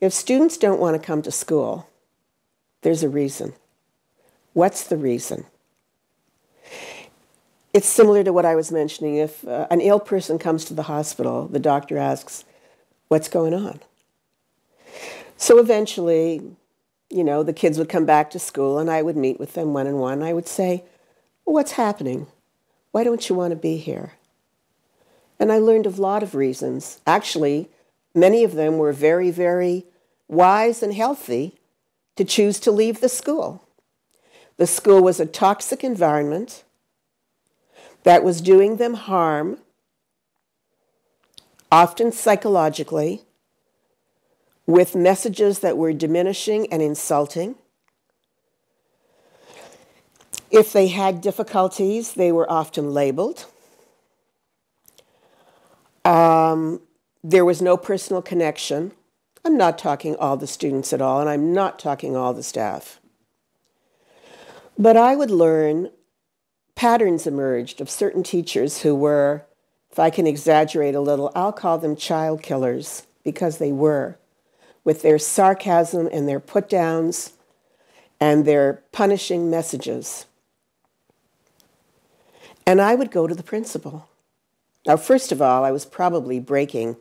If students don't want to come to school, there's a reason. What's the reason? It's similar to what I was mentioning. If an ill person comes to the hospital, the doctor asks, what's going on? So eventually, the kids would come back to school and I would meet with them one-on-one. I would say, what's happening? Why don't you want to be here? And I learned a lot of reasons. Actually, many of them were very, very wise and healthy to choose to leave the school. The school was a toxic environment that was doing them harm, often psychologically, with messages that were diminishing and insulting. If they had difficulties, they were often labeled. There was no personal connection. I'm not talking all the students at all, and I'm not talking all the staff. But I would learn patterns emerged of certain teachers who were, if I can exaggerate a little, I'll call them child killers, because they were, with their sarcasm and their put-downs and their punishing messages. And I would go to the principal. Now, first of all, I was probably breaking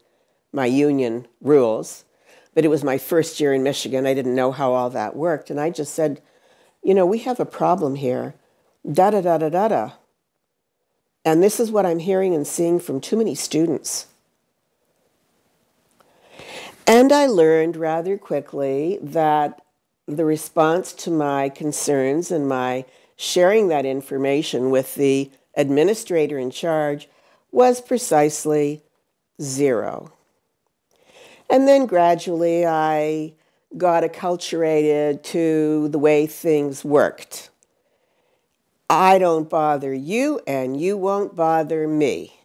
my union rules, but it was my first year in Michigan. I didn't know how all that worked. And I just said, we have a problem here. Da-da-da-da-da-da. And this is what I'm hearing and seeing from too many students. And I learned rather quickly that the response to my concerns and my sharing that information with the administrator in charge was precisely 0. And then gradually I got acculturated to the way things worked. I don't bother you and you won't bother me.